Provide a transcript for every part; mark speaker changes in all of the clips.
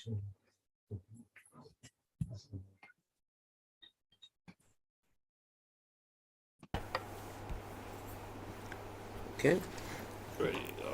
Speaker 1: Okay, ready to go.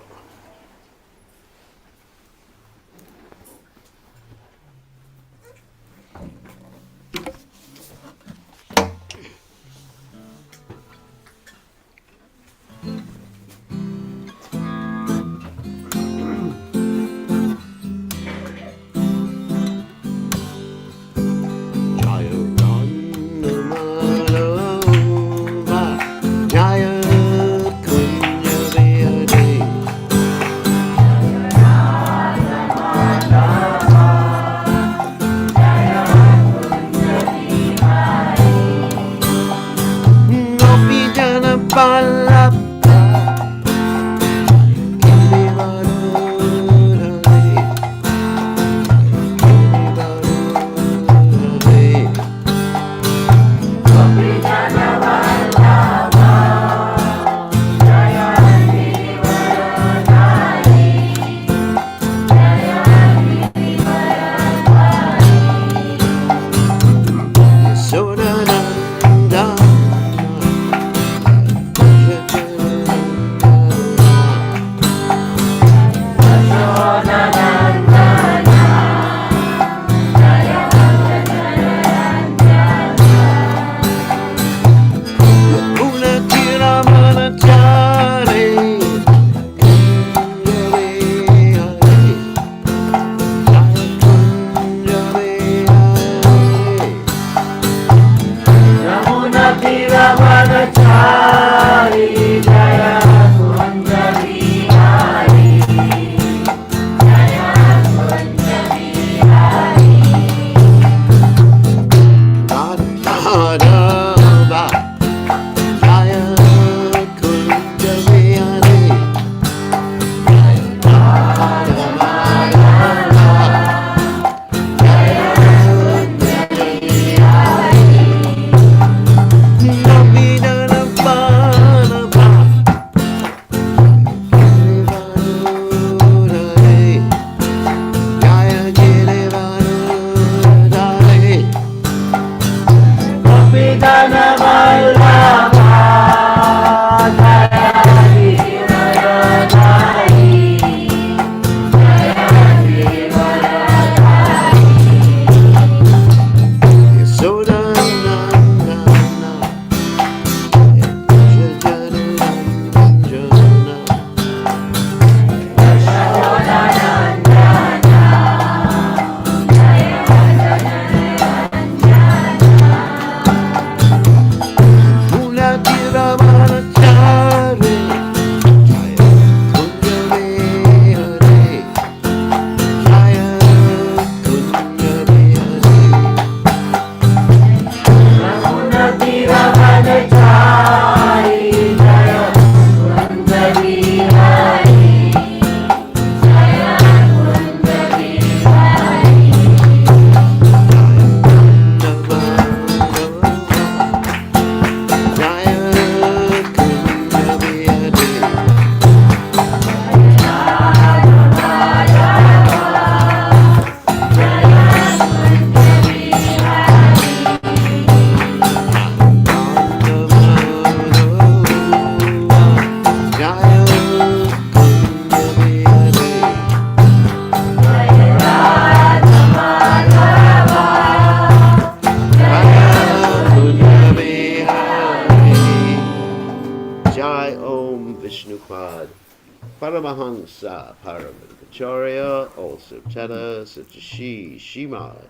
Speaker 1: Paramahansa Paramacharya, also Tana Satashi Shimad.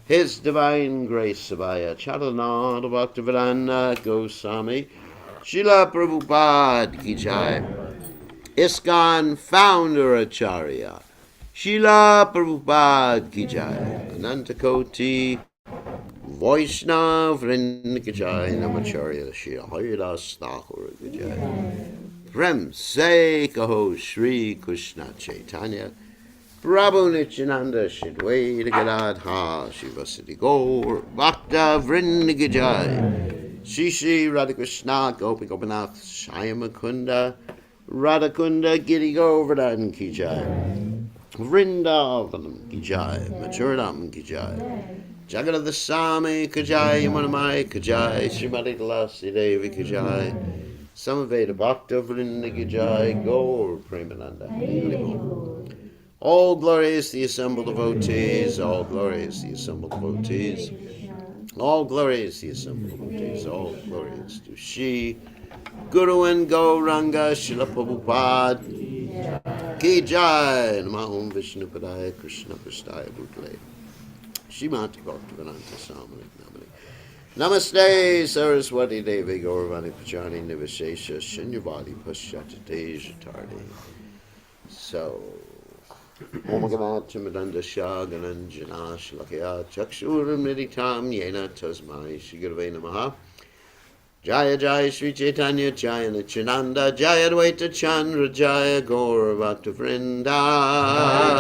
Speaker 1: His Divine Grace Sabaya Chalananda Bhaktivedanta Goswami Srila Prabhupada Ki Jai. ISKCON Founder Acharya Srila Prabhupada Ki Jai. Anantakoti Vaishnav Vrinda Ki Jai. Namacharya Srila Haridas Thakur Ki Jai. Prem Se Kaho Shri Krishna Chaitanya Prabhu Nityananda Shidwaita Gadadha Shivasati Gaur Bhakta Vrinda Ki Jai. Shri Shri Radhakrishna Gopi Gopinath Shyama Kunda Radhakunda Giri Govardhan Ki Jai. Vrindavanam ki jai, Machuranam ki jai, Jagadasami ki jai, Yamunamai ki jai, Srimati Tulasi Devi ki jai, Samaveda Bhakta Vrinda ki jai, Gaur Premananda. All glories to the assembled devotees, all glories to the assembled devotees, all glories to the assembled devotees, all glories to Shri Guru and Gauranga Srila Prabhupada Ki Jai, Namahom Vishnu Padaya Krishna Prastaya Bhutale Shrimati Bhaktivedanta Swami Namani Namaste Saraswati Devi Gauravani Pachani Nivashesha Shunyavadi Paschati Jatardi. So, Om Ganat Madanda Shagananjana Shlakya Chakshuram Niditam Yena Tasmai Shigurve Namaha Jaya Jaya Sri Chaitanya Jaya Nityananda Jaya Dvaita Chandra Jaya Gaura Bhakta Vrinda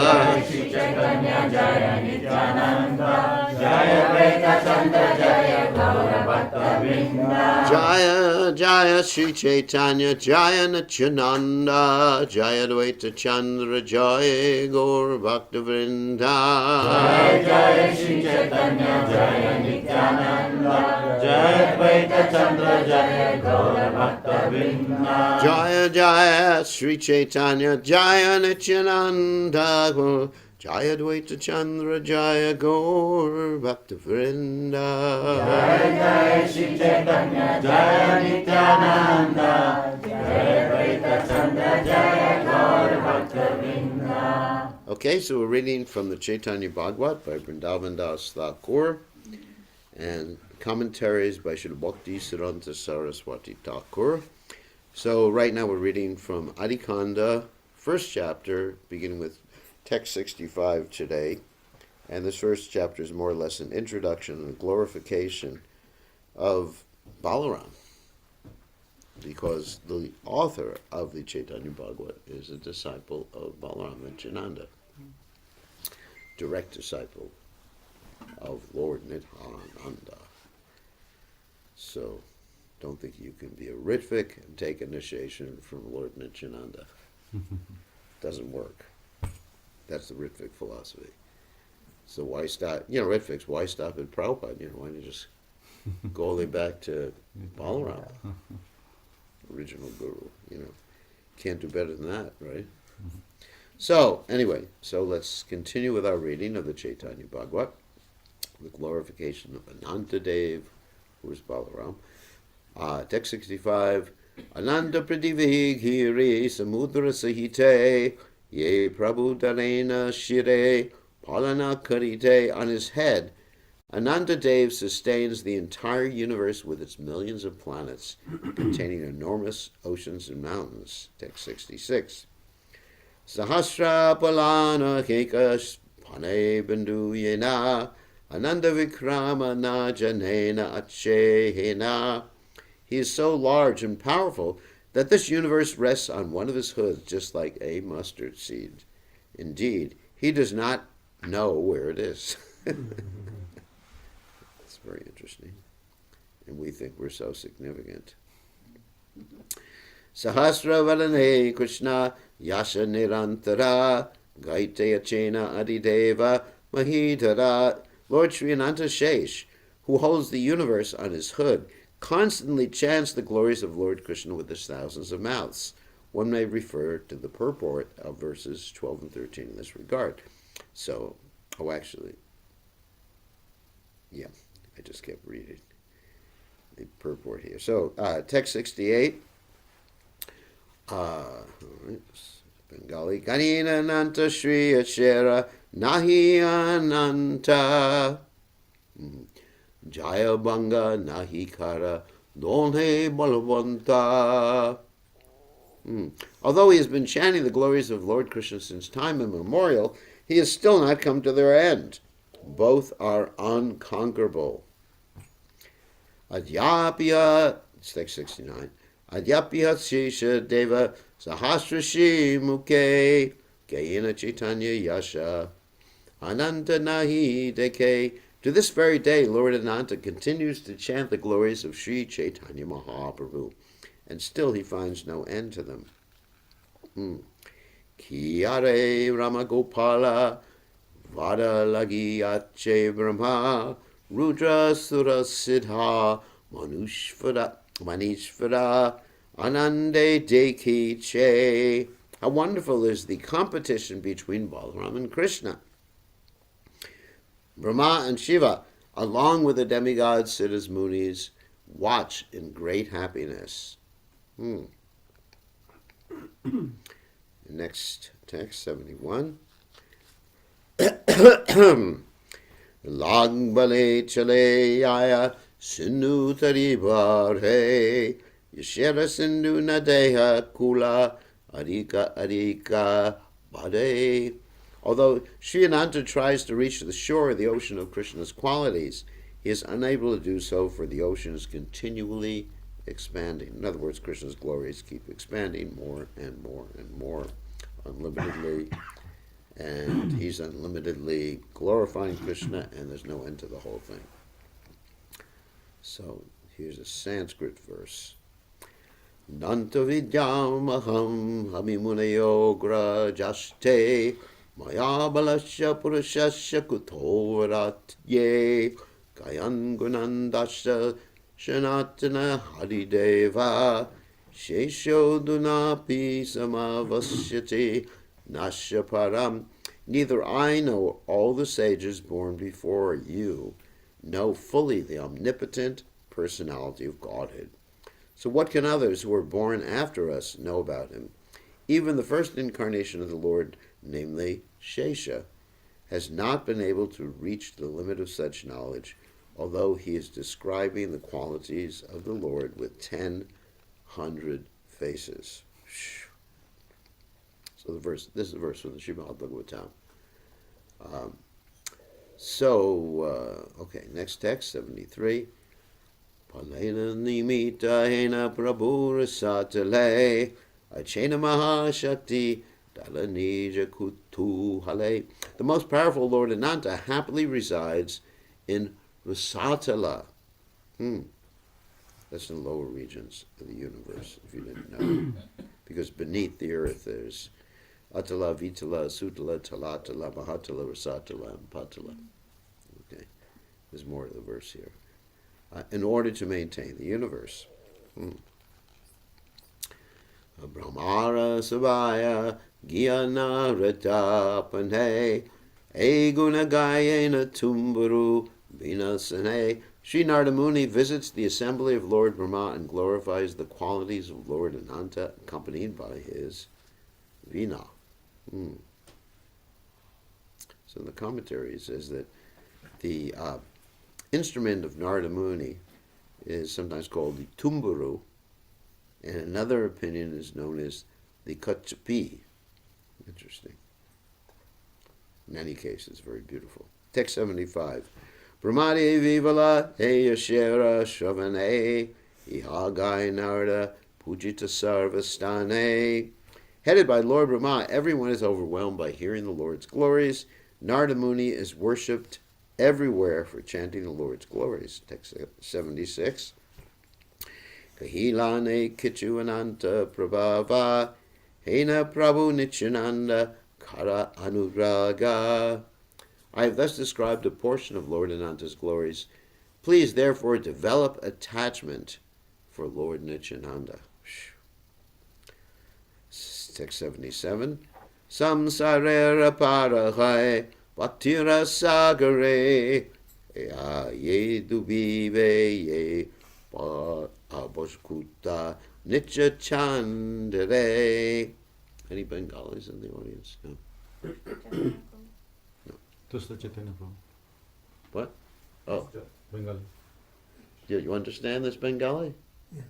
Speaker 2: Jaya Shri Chaitanya Jaya Nityananda Jaya Dvaita Chandra Jaya Gaura Bhakta Vrinda
Speaker 1: Jaya Jaya Sri Chaitanya Jaya Nityananda Jaya Dvaita Chandra Jaya Gaura Bhakta Vrinda
Speaker 2: Jaya Jaya Shri Chaitanya Jaya Nityananda Jaya Dvaita Chandra Jaya Gaura Bhakta Vrinda
Speaker 1: Jaya Jaya Sri Chaitanya Jaya Nityananda Jaya Dvaita Chandra Jaya Gaur Bhakta Vrinda
Speaker 2: Jaya Jaya Shri Chaitanya Jaya Nityananda Jaya Dvaita Chandra Jaya Gaura Bhakta Vrinda.
Speaker 1: Okay, so we're reading from the Caitanya Bhagavata by Vrindavan Das Thakur and commentaries by Srila Bhakti Siddhanta Saraswati Thakur. So right now we're reading from Adikanda, first chapter, beginning with text 65 today. And this first chapter is more or less an introduction and glorification of Balaram, because the author of the Caitanya Bhagavata is a disciple of Balaram Nityananda, direct disciple of Lord Nityananda. So don't think you can be a Ritvik and take initiation from Lord Nityananda. Doesn't work. That's the Ritvik philosophy. So why stop, Ritviks, why stop at Prabhupada? Why don't you just go all the way back to Balaram, original guru, Can't do better than that, right? So, anyway, let's continue with our reading of the Caitanya Bhagavata, the glorification of Anantadev, who is Balaram. Text 65, Ananda Pradivi Giri Samudra Sahite Ye Prabhu Darena Shire Palana Karite. On his head, Anantadev sustains the entire universe with its millions of planets, containing enormous oceans and mountains. Text 66. Sahasra Palana Kekas Pane Bindu Yena Ananda Vikrama Najanena Achehena. He is so large and powerful that this universe rests on one of his hoods, just like a mustard seed. Indeed, he does not know where it is. It's very interesting. And we think we're so significant. Sahasra Valane Krishna Yasha Nirantara Gaitya Chena Adideva Mahidara. Lord Sri Ananta Shesh, who holds the universe on his hood, constantly chants the glories of Lord Krishna with his thousands of mouths. One may refer to the purport of verses 12 and 13 in this regard. So, I just kept reading the purport here. So, text 68, Bengali, Ganina Nanta Shri Achera Nahi Ananta. Jaya Banga Nahi Kara Donhe Balavanta. Although he has been chanting the glories of Lord Krishna since time immemorial, he has still not come to their end. Both are unconquerable. Adyapya, text 69, Adyapya Shisha Deva Sahasrashi Mukhe Gayena Chaitanya Yasha Ananta Nahi Deke. To this very day, Lord Ananta continues to chant the glories of Sri Chaitanya Mahaprabhu, and still he finds no end to them. Kiare Ramagopala Vada Lagi Ache Brahma Rudra Sura Siddha Manishvara Anande Deki Che. How wonderful is the competition between Balaram and Krishna. Brahma and Shiva, along with the demigods, Siddhas, Munis, watch in great happiness. Next text, 71. Lagbale chale aya sindhu taribar he yashera sindhu nadeha kula arika bade. Although Sri Ananta tries to reach the shore of the ocean of Krishna's qualities, he is unable to do so, for the ocean is continually expanding. In other words, Krishna's glories keep expanding more and more and more, unlimitedly, and he's unlimitedly glorifying Krishna, and there's no end to the whole thing. So here's a Sanskrit verse. Nanta vidyam aham hamimunayogra jaste maya balasya purushasya kutovarat ye kayan gunandasya shanatana harideva sheshodunapi samavasyati nasya param. Neither I nor all the sages born before you know fully the omnipotent personality of Godhead. So what can others who are born after us know about him? Even the first incarnation of the Lord, namely Shesha, has not been able to reach the limit of such knowledge, although he is describing the qualities of the Lord with 1,000 faces. So this is the verse from the Srimad Bhagavatam. Okay, next text, 73. Palena nimita hena prabhura satale achena mahashakti dalanija kutu hale. The most powerful Lord Ananta happily resides in Rasatala. That's in the lower regions of the universe, if you didn't know. Because beneath the earth there's Atala, Vitala, Sutala, Talatala, Mahatala, Rasatala, and Patala. Okay, there's more to the verse here. In order to maintain the universe. Brahmara Sabaya Gyana Ratapane Eguna Gayena Tumburu Vinasane. Sri Narada Muni visits the assembly of Lord Brahma and glorifies the qualities of Lord Ananta, accompanied by his Vina. So the commentary says that the instrument of Narada Muni is sometimes called the tumburu, and another opinion is known as the kachapi. Interesting. In any case, it's very beautiful. Text 75. Brahmadi vivala heyashera shravane ihagai narada pujita sarvastane. Headed by Lord Brahma, everyone is overwhelmed by hearing the Lord's glories. Narada Muni is worshipped everywhere for chanting the Lord's glories. Text 76. Kahilane kichuananta prabhava hena prabhu nityananda kara anugraga. I have thus described a portion of Lord Ananta's glories. Please therefore develop attachment for Lord Nityananda. Text 77. Samsarera parahai Bhaktira sagare ye dubive ye aboskuta nitya chandare. Any Bengalis in the audience? No.
Speaker 2: Tusta Chaitanya Prabhu.
Speaker 1: What? Oh,
Speaker 2: Bengali.
Speaker 1: you understand this Bengali? Yeah.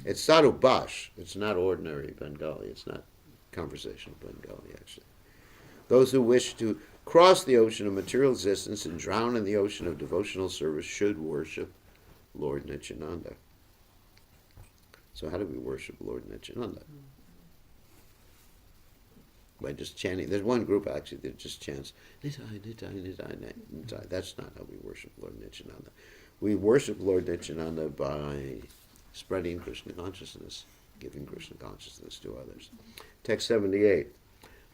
Speaker 1: It's Sarubash. It's not ordinary Bengali. It's not conversational Bengali, actually. Those who wish to cross the ocean of material existence and drown in the ocean of devotional service should worship Lord Nityananda. So how do we worship Lord Nityananda? By just chanting. There's one group actually that just chants Nitai, Nitai, Nitai, Nitai. That's not how we worship Lord Nityananda. We worship Lord Nityananda by spreading Krishna consciousness giving Krishna consciousness to others. Text 78.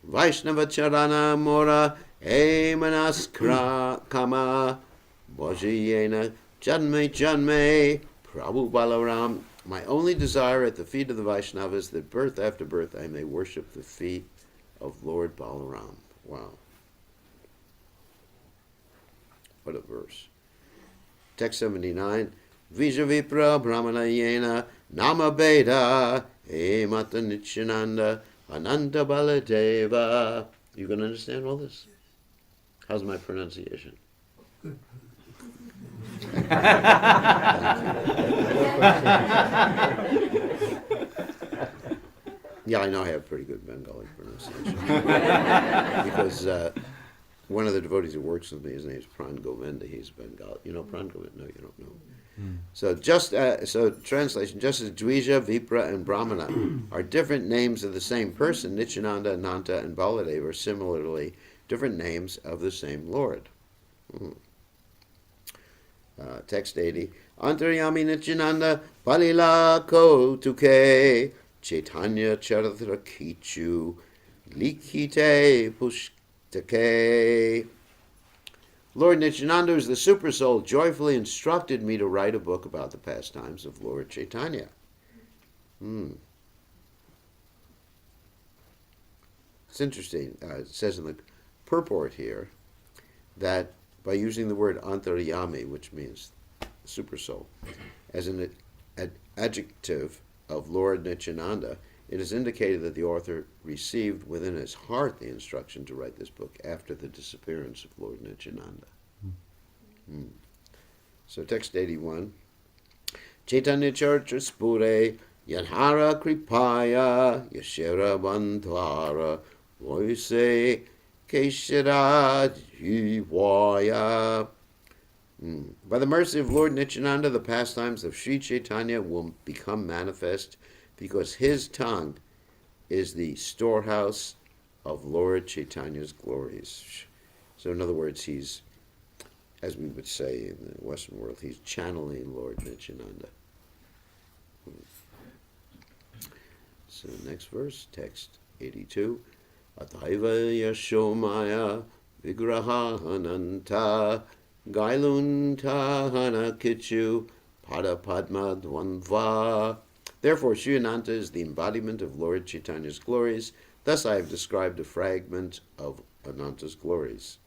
Speaker 1: Vaishnava charana mora emanas kama bhajayena janme janme Prabhu Balaram. My only desire at the feet of the Vaishnavas that birth after birth I may worship the feet of Lord Balaram. Wow. What a verse. Text 79. Vijavipra Brahmanayena Nama Beda Mata Nityananda Ananta Baladeva. You can understand all this? How's my pronunciation? Yeah, I know I have pretty good Bengali pronunciation. Because one of the devotees who works with me, his name is Pran Govinda, he's Bengali. You know Pran Govinda? No, you don't know. So translation, just as Dvija, Vipra, and Brahmana are different names of the same person, Nityananda, Ananta, and Baladeva are similarly different names of the same Lord. Text 80. Antaryami Nityananda Palila Ko Tuke Chaitanya Charatra Kichu Likite Pushtake. Lord Nityananda, who is the Super Soul, joyfully instructed me to write a book about the pastimes of Lord Chaitanya. It's interesting. It says in the purport here that by using the word antaryami, which means Super Soul, as an adjective of Lord Nityananda, it is indicated that the author received within his heart the instruction to write this book after the disappearance of Lord Nityananda. So text 81. Chaitanya Charitra Spure Yanhara Kripaya Yashera Bandhara Voise Keshara Jivaya. By the mercy of Lord Nityananda, the pastimes of Sri Chaitanya will become manifest because his tongue is the storehouse of Lord Chaitanya's glories. So in other words, he's, as we would say in the Western world, he's channeling Lord Nityananda. So next verse, text 82. Ataiva Yashomaya Vigraha Ananta Gailunta Hana Kichu Pada Padma Dvandva. Therefore, Sri Ananta is the embodiment of Lord Chaitanya's glories. Thus I have described a fragment of Ananta's glories.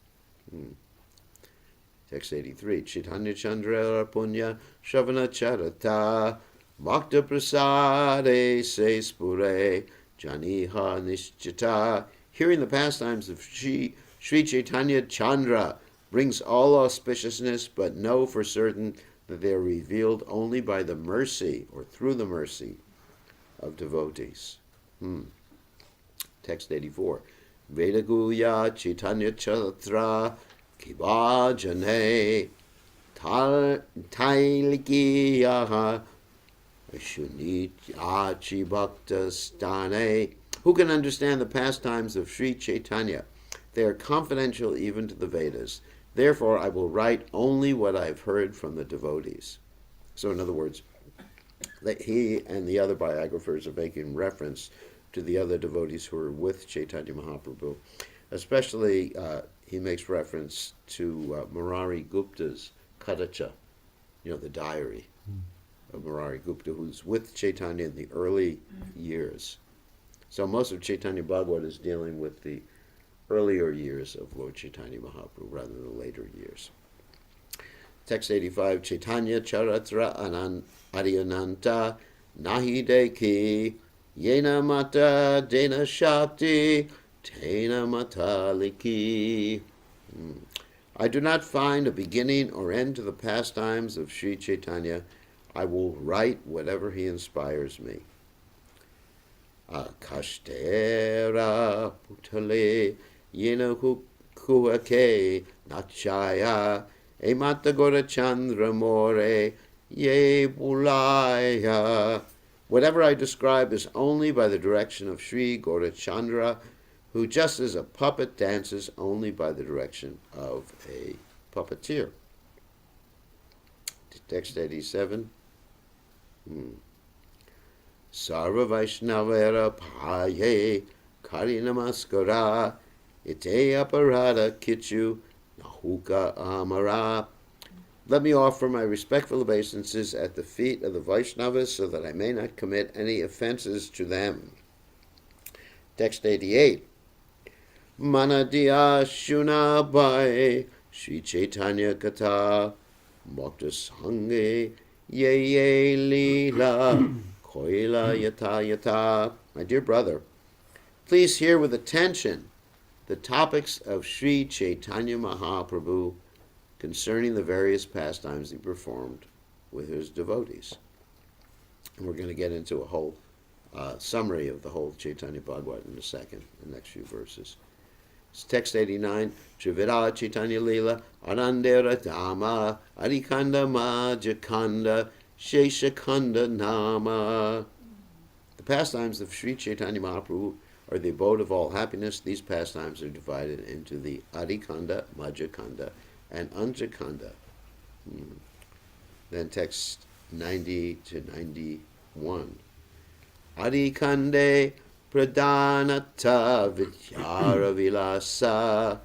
Speaker 1: Text 83. Chaitanya Chandra Punya Shavana Charata Bhakta Prasade Se Spure Janiha Nishchita. Hearing the pastimes of Sri Chaitanya Chandra brings all auspiciousness, but know for certain that they are revealed only by the mercy, or through the mercy, of devotees. Text 84. Vedaguya Chaitanya Chatra Kibajane Tailikiyaha Shunit Achi Bhakta Stane. Who can understand the pastimes of Sri Chaitanya? They are confidential even to the Vedas. Therefore, I will write only what I have heard from the devotees. So, in other words, he and the other biographers are making reference to the other devotees who are with Chaitanya Mahaprabhu. Especially, he makes reference to Murari Gupta's Kadacha, the diary of Murari Gupta, who's with Chaitanya in the early years. So most of Caitanya Bhagavata is dealing with the earlier years of Lord Chaitanya Mahaprabhu rather than the later years. Text 85. Chaitanya Charatra Adyananta Nahi Deki Yena Mata Dena Shakti Tena Mata Liki. I do not find a beginning or end to the pastimes of Sri Chaitanya. I will write whatever he inspires me. Akashtera Putale Yena Kuake Nachaya Emata Gora Chandra More Ye Bulaya. Whatever I describe is only by the direction of Sri Gaurachandra, who just as a puppet dances only by the direction of a puppeteer. Text 87. Sarva Vaishnavera Paye Kari Namaskara Ite Aparada Kichu Nahuka Amara. Let me offer my respectful obeisances at the feet of the Vaishnavas so that I may not commit any offenses to them. Text 88. Manadiya Shuna Bhai Sri Chaitanya Kata Bhakta Sange Ye Ye Lila Koila Yata Yata. My dear brother, please hear with attention the topics of Sri Chaitanya Mahaprabhu concerning the various pastimes he performed with his devotees. And we're going to get into a whole summary of the whole Caitanya Bhagavata in a second, the next few verses. It's text 89, Trivida Chaitanya Lila, Anandera Dhamma, Adikanda Majakanda, Sheshakanda Nama. The pastimes of Sri Chaitanya Mahaprabhu are the abode of all happiness. These pastimes are divided into the Adikanda, Majakanda, and Anjakanda. Then text 90 to 91. Adikande Pradhanata Vidyara Vilasa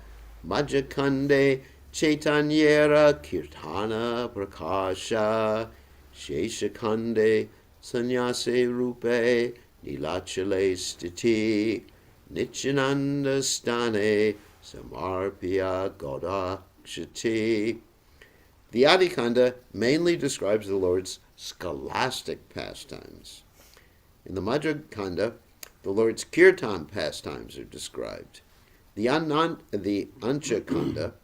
Speaker 1: Majakande Chaitanyera Kirtana Prakasha Sheshakande Sannyase Rupe Nilachale Stiti Nityananda Stane Samarpya Godakshati. The Adikanda mainly describes the Lord's scholastic pastimes. In the Madhya-kanda, the Lord's kirtan pastimes are described. The Ancha-kanda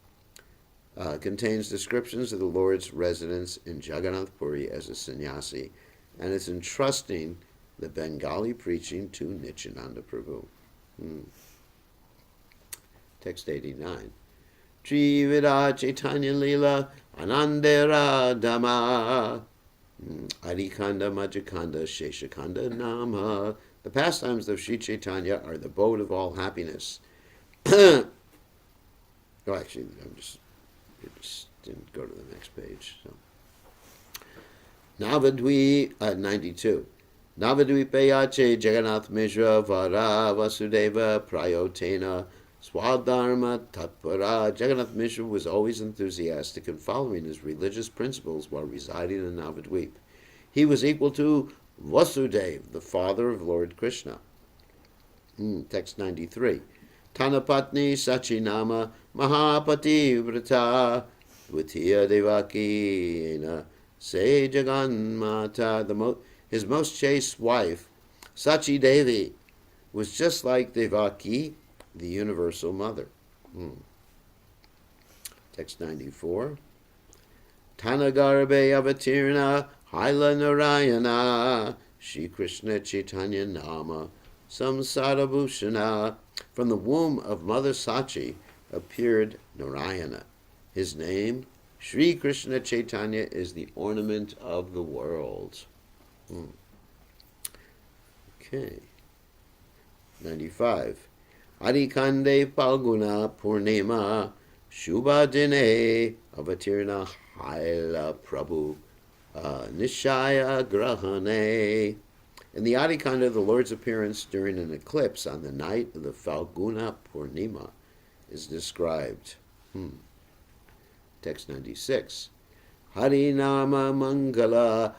Speaker 1: contains descriptions of the Lord's residence in Jagannath Puri as a sannyasi, and is entrusting the Bengali preaching to Nityananda Prabhu. Text 89. Trivida Chaitanya Lila Anandera Dhamma Adikanda Majakanda Sheshakanda Nama. The pastimes of Sri Chaitanya are the abode of all happiness. Actually, it just didn't go to the next page. So. Navadvi 92. Navadvipayache Jagannath Mishra Vara Vasudeva Prayotena Swadharma Tatpara. Jagannath Mishra was always enthusiastic in following his religious principles while residing in Navadvip. He was equal to Vasudeva, the father of Lord Krishna. Text 93. Tanapatni Sachinama Mahapati Vrata Dvitiya Devaki Se Jagan Mata. His most chaste wife, Sachi Devi, was just like Devaki, the universal mother. Text 94. Tanagarbe Avatirna Haila Narayana Shri Krishna Chaitanya Nama Samsara Bhushana. From the womb of Mother Sachi appeared Narayana. His name, Shri Krishna Chaitanya, is the ornament of the world. Okay. 95. Adikande Palguna Purnima Shubhadine Avatirna Haila Prabhu Nishaya Grahane. In the Adikanda, the Lord's appearance during an eclipse on the night of the Falguna Purnima is described. Text 96. Harinama Mangala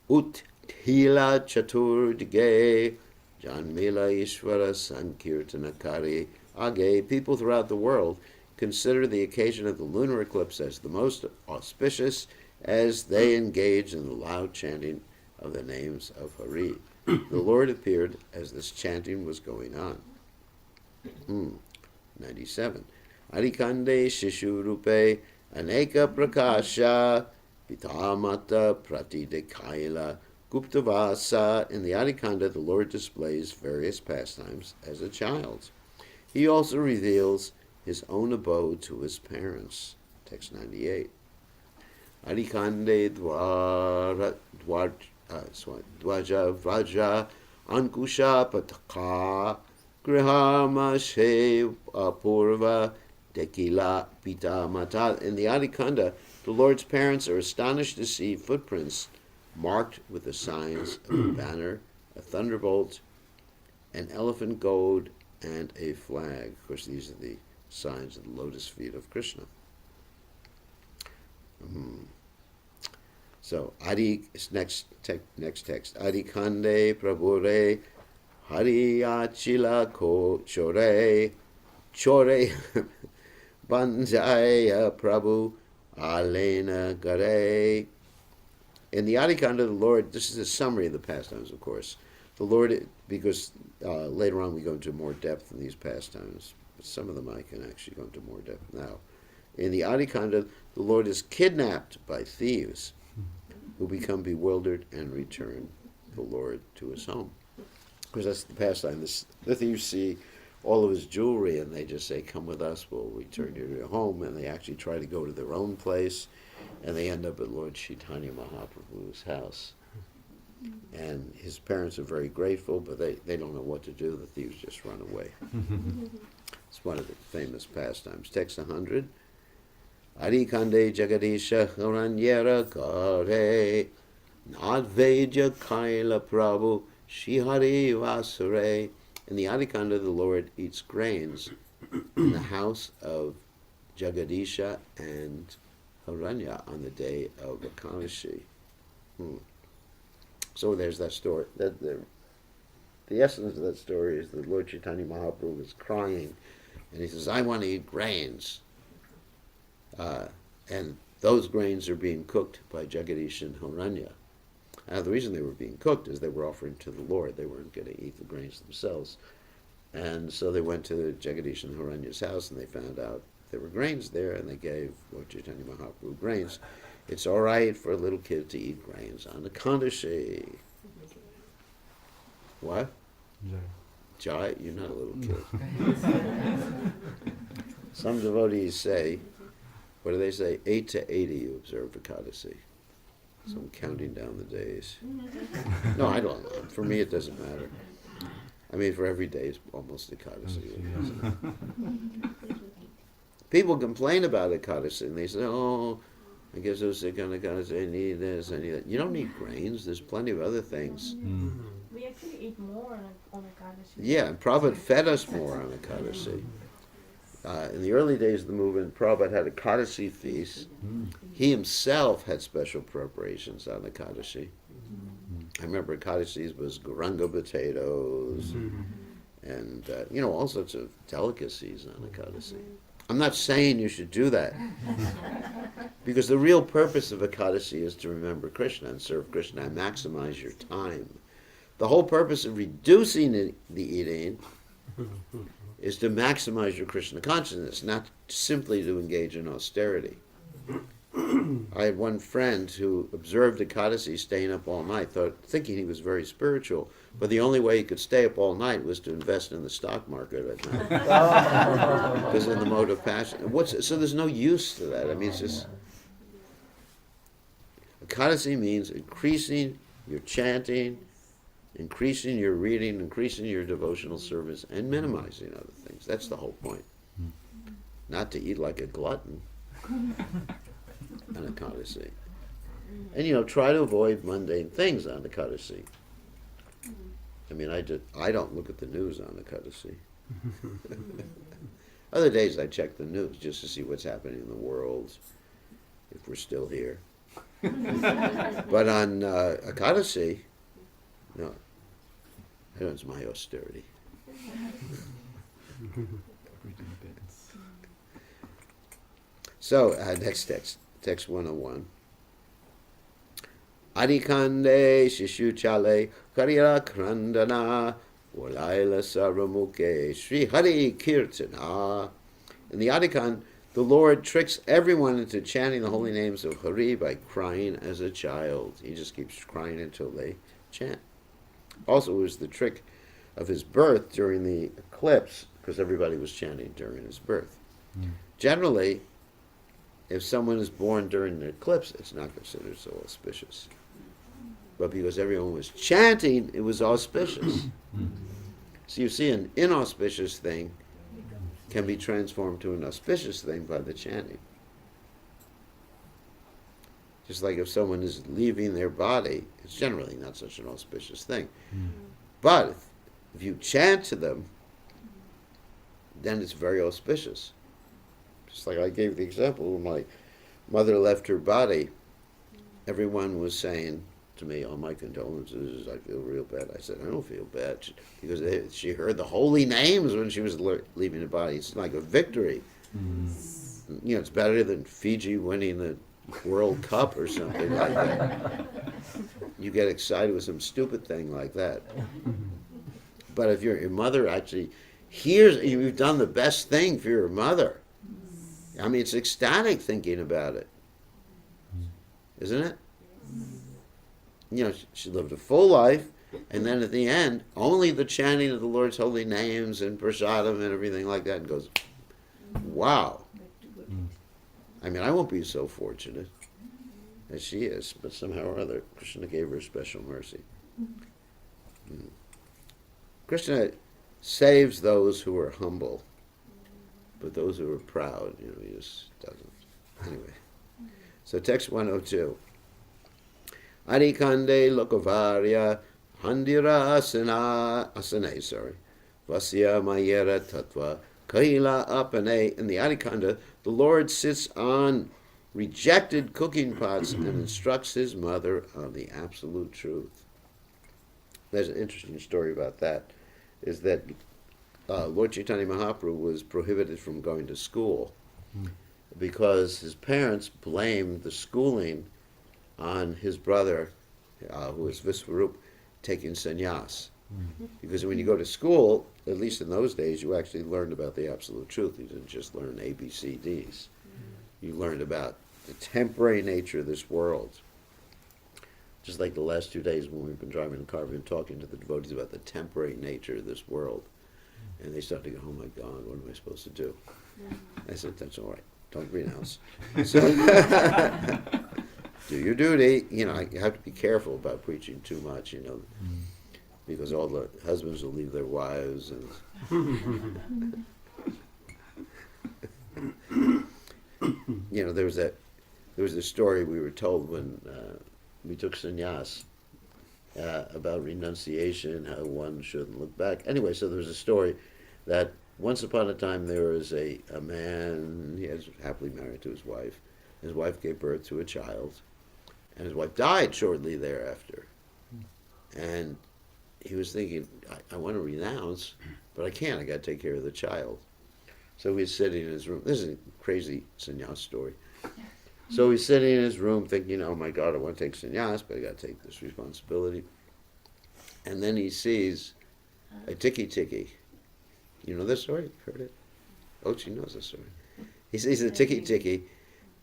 Speaker 1: Uthila Chaturdige Janmila Ishvara Sankirtanakari Age. People throughout the world consider the occasion of the lunar eclipse as the most auspicious as they engage in the loud chanting of the names of Hari. The Lord appeared as this chanting was going on. 97. Adikande Shishu Rupe Aneka Prakasha Pitamata Pratidekaila Guptavasa. In the Adikanda, the Lord displays various pastimes as a child. He also reveals his own abode to his parents. Text 98. Adikande Dwaja Vraja Ankusha Pataka Grihama She Purva Dekila Pita Mata. In the Adikanda, the Lord's parents are astonished to see footprints marked with the signs of the banner a thunderbolt, an elephant goad, and a flag. Of course, these are the signs of the lotus feet of Krishna. So, Adi is next text. Adi Kande Prabhure Hari Achila Ko Chore Chore Banjaya Prabhu Alena Gare. In the Adhikanda, the Lord, this is a summary of the pastimes, of course. The Lord, because later on we go into more depth in these pastimes, but some of them I can actually go into more depth now. In the Adhikanda, the Lord is kidnapped by thieves who become bewildered and return the Lord to his home. Of course, that's the pastime. The thieves see all of his jewelry and they just say, come with us, we'll return you to your home. And they actually try to go to their own place. And they end up at Lord Caitanya Mahaprabhu's house. And his parents are very grateful, but they don't know what to do. The thieves just run away. It's one of the famous pastimes. Text 100. Adi Kande Jagadisha Haranyera Kare Nadvedya Kaila Prabhu Shihari Vasare. In the Adhikanda, the Lord eats grains in the house of Jagadisha and Haranya on the day of Ekadashi. So there's that story. The essence of that story is that Lord Chaitanya Mahaprabhu is crying, and he says, I want to eat grains. And those grains are being cooked by Jagadish and Haranya. Now, the reason they were being cooked is they were offering to the Lord. They weren't going to eat the grains themselves. And so they went to Jagadish and Haranya's house, and they found out there were grains there, and they gave Lord Chaitanya Mahaprabhu grains. It's all right for a little kid to eat grains on the Kandashi. What? Jai? You're not a little kid. Some devotees say, what do they say? 8 to 80 you observe Ekadashi. So I'm counting down the days. No, I don't know. For me, it doesn't matter. I mean, for every day is almost Ekadashi. People complain about Ekadashi, and they say, oh, I guess I was sick on Ekadashi, I need this, I need that. You don't need grains. There's plenty of other things.
Speaker 3: We actually eat more on Ekadashi.
Speaker 1: Yeah, and Prabhupada fed us more on Ekadashi. In the early days of the movement, Prabhupada had a Ekadashi feast. He himself had special preparations on Ekadashi. I remember Ekadashis was Guranga potatoes and, all sorts of delicacies on Ekadashi. I'm not saying you should do that. Because the real purpose of Ekadashi is to remember Krishna and serve Krishna and maximize your time. The whole purpose of reducing the eating is to maximize your Krishna consciousness, not simply to engage in austerity. I had one friend who observed Ekadashi staying up all night, thinking he was very spiritual, but the only way he could stay up all night was to invest in the stock market at night. Because in the mode of passion. So there's no use to that. I mean, it's just... Ekadashi means increasing your chanting, increasing your reading, increasing your devotional service, and minimizing other things. That's the whole point. Not to eat like a glutton on Ekadashi. And try to avoid mundane things on Ekadashi. I mean, I don't look at the news on Ekadashi. Other days I check the news just to see what's happening in the world, if we're still here. But on Ekadashi, no, it's my austerity. So, next text 101. Adikande Shishu Chale Karira Krandana Walaila Saramuke Sri Hari Kirtana. In the Adikan, the Lord tricks everyone into chanting the holy names of Hari by crying as a child. He just keeps crying until they chant. Also, it was the trick of his birth during the eclipse, because everybody was chanting during his birth. Generally, if someone is born during an eclipse, it's not considered so auspicious. But because everyone was chanting, it was auspicious. So you see, an inauspicious thing can be transformed to an auspicious thing by the chanting. Just like if someone is leaving their body, it's generally not such an auspicious thing. But if you chant to them, then it's very auspicious. Just like I gave the example when my mother left her body, everyone was saying to me, "Oh, my condolences, I feel real bad." I said, "I don't feel bad," because she heard the holy names when she was leaving the body. It's like a victory. You know, it's better than Fiji winning the World Cup or something like that. You get excited with some stupid thing like that. But if your mother actually hears, you've done the best thing for your mother. I mean, it's ecstatic thinking about it, isn't it? You know, she lived a full life, and then at the end, only the chanting of the Lord's holy names and prasadam and everything like that, and goes, wow. I mean, I won't be so fortunate as she is, but somehow or other, Krishna gave her special mercy. Krishna saves those who are humble, but those who are proud, you know, he just doesn't. Anyway, so text 102. Adikande lokavarya handira asane, vasya mayera tattva kaila apane. In the Adikanda, the Lord sits on rejected cooking pots and instructs his mother on the absolute truth. There's an interesting story about that, is that Lord Chaitanya Mahaprabhu was prohibited from going to school because his parents blamed the schooling on his brother, who was Visvarup, taking sannyas. Because when you go to school, at least in those days, you actually learned about the absolute truth. You didn't just learn ABCDs. You learned about the temporary nature of this world. Just like the last 2 days when we've been driving in the car, we've been talking to the devotees about the temporary nature of this world. And they started to go, "Oh my God, what am I supposed to do?" I said, "That's all right. Don't renounce." So, do your duty. You know, you have to be careful about preaching too much, you know, because all the husbands will leave their wives. And you know, there was a story we were told when we took sannyas about renunciation, how one shouldn't look back. Anyway, so there was a story that once upon a time there was a man, he was happily married to his wife. His wife gave birth to a child, and his wife died shortly thereafter. And he was thinking, I want to renounce, but I can't. I got to take care of the child. So he's sitting in his room. This is a crazy sannyas story. So he's sitting in his room thinking, "Oh my God, I want to take sannyas, but I got to take this responsibility." And then he sees a tiki-tiki. You know this story? Heard it? Oh, she knows this story. He sees a tiki-tiki,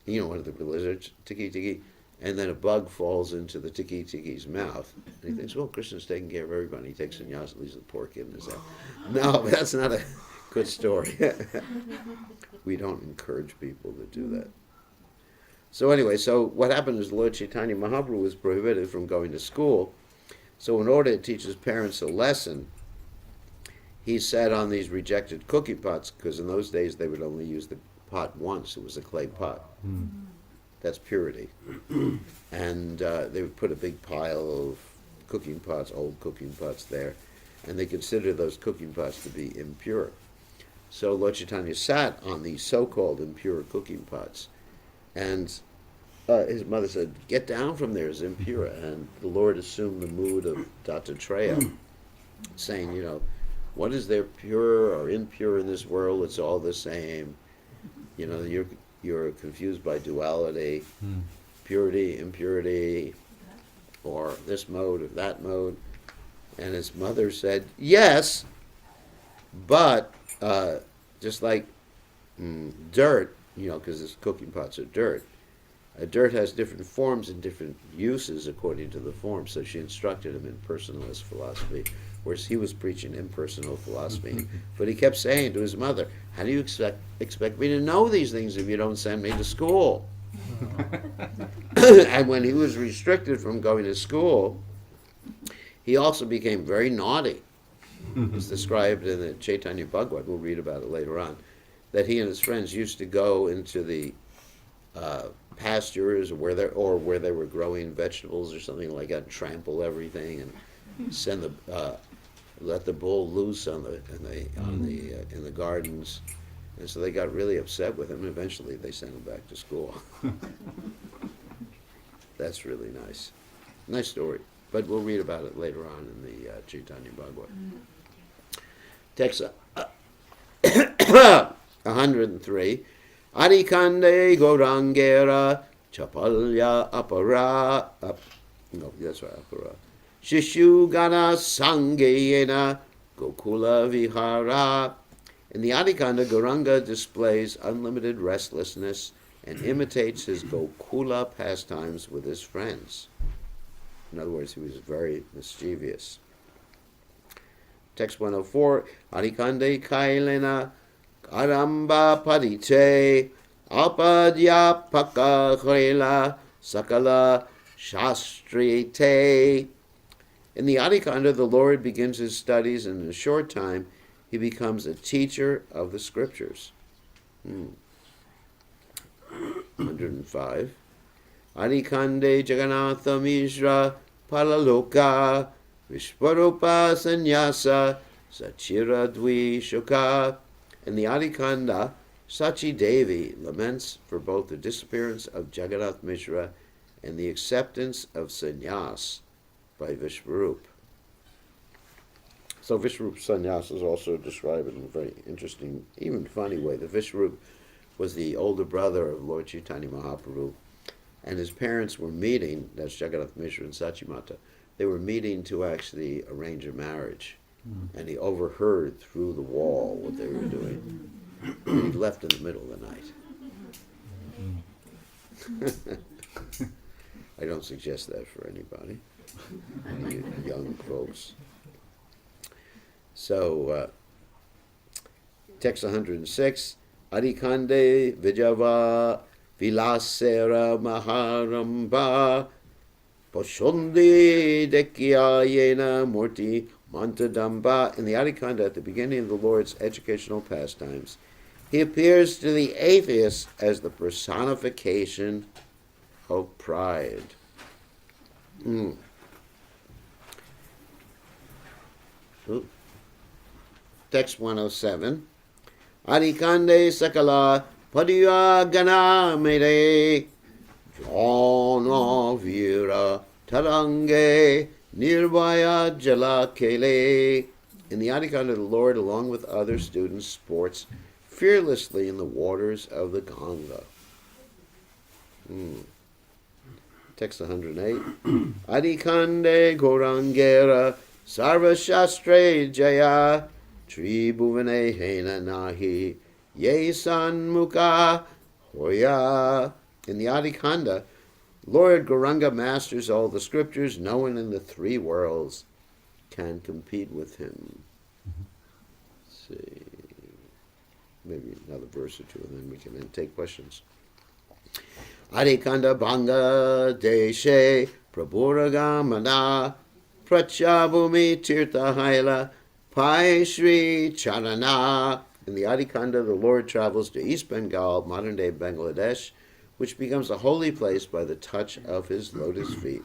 Speaker 1: you know, one of the lizards, tiki-tiki, and then a bug falls into the tiki-tiki's mouth. And he thinks, well, Krishna's taking care of everybody. He takes sannyas, leaves the pork in his mouth. No, that's not a good story. We don't encourage people to do that. So anyway, so what happened is Lord Chaitanya Mahaprabhu was prohibited from going to school. So in order to teach his parents a lesson, he sat on these rejected cookie pots, because in those days they would only use the pot once. It was a clay pot. That's purity. And they would put a big pile of cooking pots, old cooking pots there, and they considered those cooking pots to be impure. So Lord Chaitanya sat on these so-called impure cooking pots, and his mother said, "Get down from there, it's impure." And the Lord assumed the mood of Dattatreya, saying, you know, what is there pure or impure in this world? It's all the same. You know, you're confused by duality, purity, impurity, or this mode or that mode. And his mother said, yes, but just like dirt, you know, because his cooking pots are dirt. Dirt has different forms and different uses according to the form, so she instructed him in personalist philosophy, whereas he was preaching impersonal philosophy. But he kept saying to his mother, how do you expect me to know these things if you don't send me to school? And when he was restricted from going to school, he also became very naughty. It's described in the Caitanya Bhagavata, we'll read about it later on, that he and his friends used to go into the pastures or where they were growing vegetables or something like that, trample everything and send let the bull loose in the gardens. And so they got really upset with him. Eventually, they sent him back to school. That's really nice. Nice story. But we'll read about it later on in the Caitanya Bhagavata. Text 103. Adikande Gorangera Chapalya Apara. No, that's right, Apara. Shishu Gana Sangayena Gokula Vihara. In the Adikanda, Gauranga displays unlimited restlessness and imitates his Gokula pastimes with his friends. In other words, he was very mischievous. Text 104, Adikande Kailena Karamba Padite Apadya Pakahrela Sakala Shastrite. In the Adikanda, the Lord begins his studies, and in a short time, he becomes a teacher of the scriptures. 105. Adikande Jagannatha Mishra Palaloka Vishwarupa Sannyasa Sachira Dvi Shoka. In the Adikanda, Sachi Devi laments for both the disappearance of Jagannath Mishra and the acceptance of sannyas by Vishwarup. So Vishwarup sannyas is also described in a very interesting, even funny way. The Vishwarup was the older brother of Lord Chaitanya Mahaprabhu, and his parents were meeting, that's Jagannath Mishra and Sachimata, they were meeting to actually arrange a marriage. And he overheard through the wall what they were doing. And he left in the middle of the night. I don't suggest that for anybody, any young folks. So, text 106, Adikande Vijava Vilasera Maharamba Poshondi Dekya Yena Murti Mantadamba. In the Adikanda, at the beginning of the Lord's educational pastimes, he appears to the atheist as the personification of pride. Text 107. Adikande Sakala Padya Gana Mere Jana Vira Tarange Nirvaya Jala Kele. In the Adikanda, the Lord, along with other students, sports fearlessly in the waters of the Ganga. Text 108. Adikande Gorangera Sarva Shastre Jaya Tribhuvane Hena Nahi Yesan Mukha Hoya. In the Adikanda, Lord Gauranga masters all the scriptures. No one in the three worlds can compete with him. Let's see. Maybe another verse or two, and then we can then take questions. Adikanda Bhanga Deshe Prabhuragamana Prachabhumi Tirtha Haila Pai Shri Charana. In the Adikanda, the Lord travels to East Bengal, modern-day Bangladesh, which becomes a holy place by the touch of his lotus feet.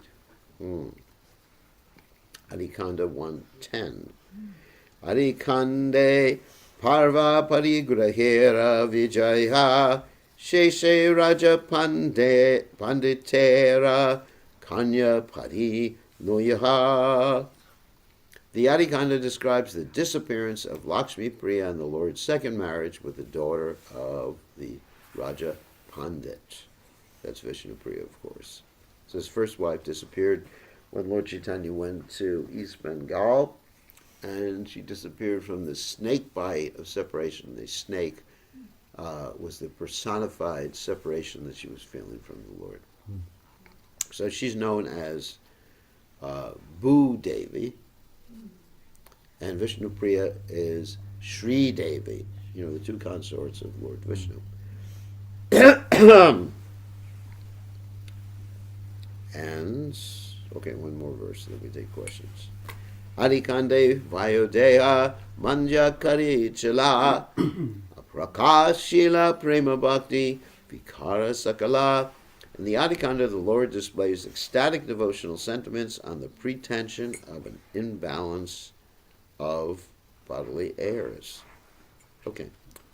Speaker 1: Adikanda 110. Adikande Parva Parigrahera Vijaya Sheshe Raja Panditera Kanya Pari Nuyaha. The Adikanda describes the disappearance of Lakshmi Priya and the Lord's second marriage with the daughter of the Raja Pandit. That's Vishnu Priya, of course. So his first wife disappeared when Lord Chaitanya went to East Bengal, and she disappeared from the snake bite of separation. The snake was the personified separation that she was feeling from the Lord. So she's known as Bhu Devi, and Vishnu Priya is Sri Devi, the two consorts of Lord Vishnu. And, okay, one more verse, then we take questions. Adikande Vayodeha Manja Kari Chala Prakashila Prema Bhakti Vikara Sakala In the Adhikanda, the Lord displays ecstatic devotional sentiments on the pretension of an imbalance of bodily airs. Okay,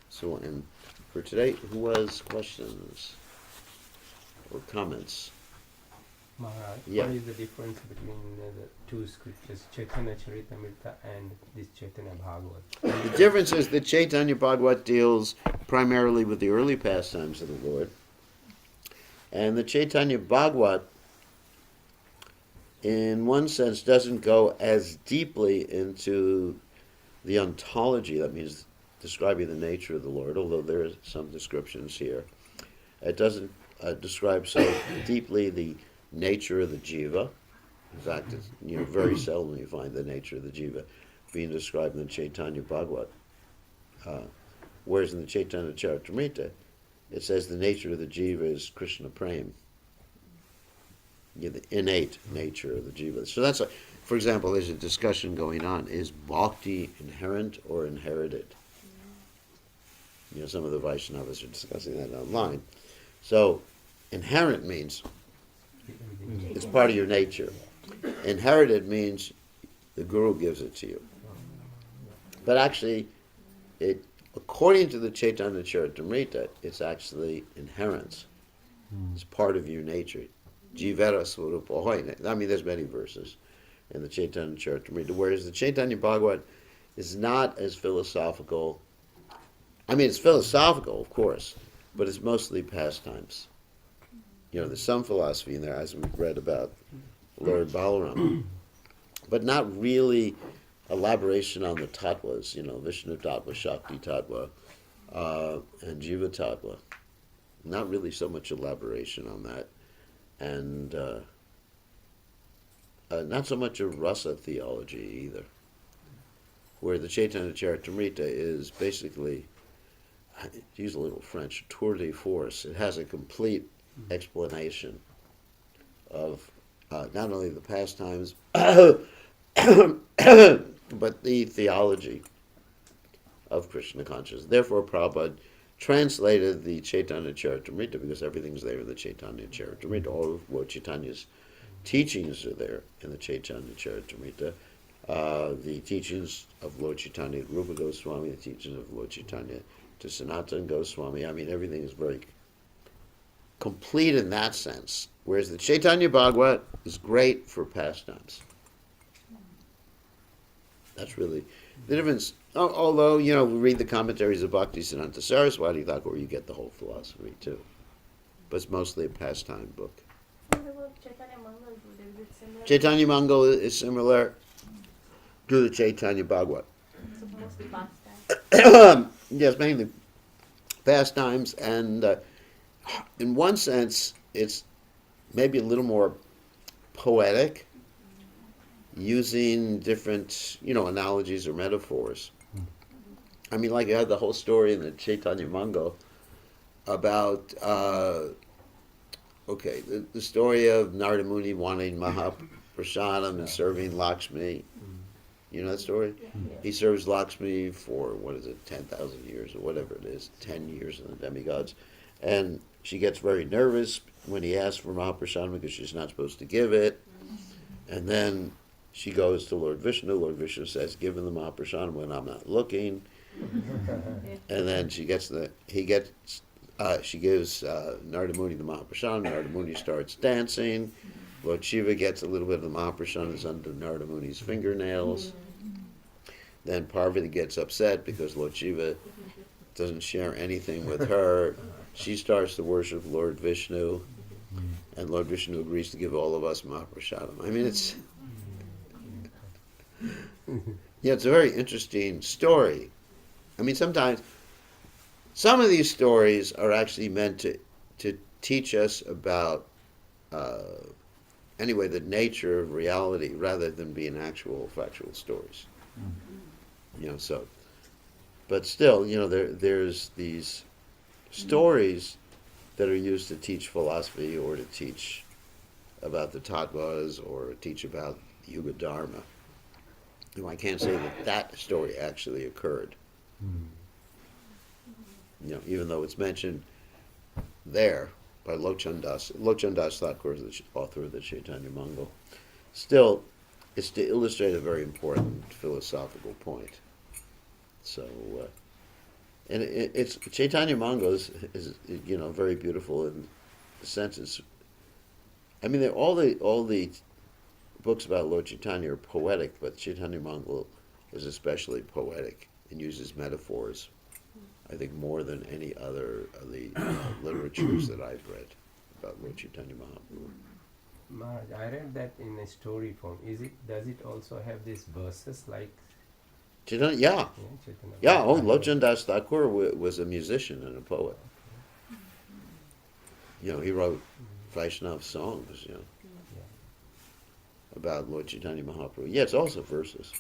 Speaker 1: so and for today, who has questions or comments?
Speaker 4: Maharaj,
Speaker 1: Yeah.
Speaker 4: what is the difference between the two scriptures, Chaitanya Charitamrita and this Caitanya Bhagavata?
Speaker 1: The difference is that Caitanya Bhagavata deals primarily with the early pastimes of the Lord, and the Caitanya Bhagavata, in one sense, doesn't go as deeply into the ontology, that means describing the nature of the Lord, although there are some descriptions here. It doesn't describe so deeply the nature of the jiva. In fact, it's, very seldom you find the nature of the jiva being described in the Caitanya Bhagavata. Whereas in the Caitanya Charitamrita, it says the nature of the jiva is Krishna Prem. The innate nature of the jiva. So that's, for example, there's a discussion going on, is bhakti inherent or inherited? Some of the Vaishnavas are discussing that online. So, inherent means it's part of your nature. Inherited means the guru gives it to you. But actually, according to the Caitanya Charitamrita, it's actually inherent. It's part of your nature. Jivera Swarupa. I mean, there's many verses in the Caitanya Charitamrita, whereas the Caitanya Bhagavata is not as philosophical. I mean, it's philosophical, of course, but it's mostly pastimes. There's some philosophy in there, as we've read about Lord Balaram, but not really elaboration on the tattvas, Vishnu tattva, Shakti tattva, and Jiva tattva. Not really so much elaboration on that. And not so much a rasa theology either, where the Caitanya Charitamrita is basically, to use a little French, tour de force. It has a complete explanation of not only the pastimes, but the theology of Krishna consciousness. Therefore, Prabhupada translated the Caitanya Charitamrita because everything's there in the Caitanya Charitamrita. All of Lord Chaitanya's teachings are there in the Caitanya Charitamrita. The teachings of Lord Chaitanya to Rupa Goswami, the teachings of Lord Chaitanya to Sanatana Goswami. I mean, everything is very complete in that sense. Whereas the Caitanya Bhagavata is great for pastimes. That's really the difference. Although, we read the commentaries of Bhakti Siddhanta Saraswati Thakur, you get the whole philosophy too. But it's mostly a pastime book.
Speaker 3: What about Chaitanya Mangal? Is it similar?
Speaker 1: Chaitanya Mangal is similar to the Chaitanya Bhagavata.
Speaker 3: So mostly pastime.
Speaker 1: Yes, mainly pastimes, and in one sense, it's maybe a little more poetic, using different, analogies or metaphors. I mean, like you had the whole story in the Chaitanya Mangal about, the story of Narada Muni wanting Mahaprasadam and serving Lakshmi. You know that story?
Speaker 3: Yeah.
Speaker 1: He serves Lakshmi for, 10,000 years or whatever it is, 10 years in the demigods. And she gets very nervous when he asks for Mahaprasadam because she's not supposed to give it. And then she goes to Lord Vishnu. Lord Vishnu says, give him the Mahaprasadam when I'm not looking. And then she gives Narada Muni the Mahaprasadam. Narada Muni starts dancing. Lord Shiva gets a little bit of the Mahaprasadam that's under Narada Muni's fingernails. Then Parvati gets upset because Lord Shiva doesn't share anything with her. She starts to worship Lord Vishnu, and Lord Vishnu agrees to give all of us Mahaprasadam. I mean, it's it's a very interesting story. I mean, sometimes some of these stories are actually meant to teach us about the nature of reality rather than being actual factual stories. But still, there's these stories that are used to teach philosophy or to teach about the tattvas or teach about Yuga Dharma. I can't say that story actually occurred. Even though it's mentioned there, by Lochan Das. Lochan Das Thakur is the author of the Chaitanya Mangal. Still, it's to illustrate a very important philosophical point. So, and it's Chaitanya Mangal is very beautiful in the sense it's. I mean, all the books about Lord Chaitanya are poetic, but Chaitanya Mangal is especially poetic and uses metaphors, I think, more than any other of the literatures that I've read about Lord Chaitanya Mahaprabhu.
Speaker 4: Maharaj, I read that in a story form. Does it also have these verses like
Speaker 1: Chaitanya, yeah.
Speaker 4: Chaitanya?
Speaker 1: Yeah, Lochan Das Thakur was a musician and a poet. He wrote Vaishnava songs, about Lord Chaitanya Mahaprabhu. Yeah, it's also verses.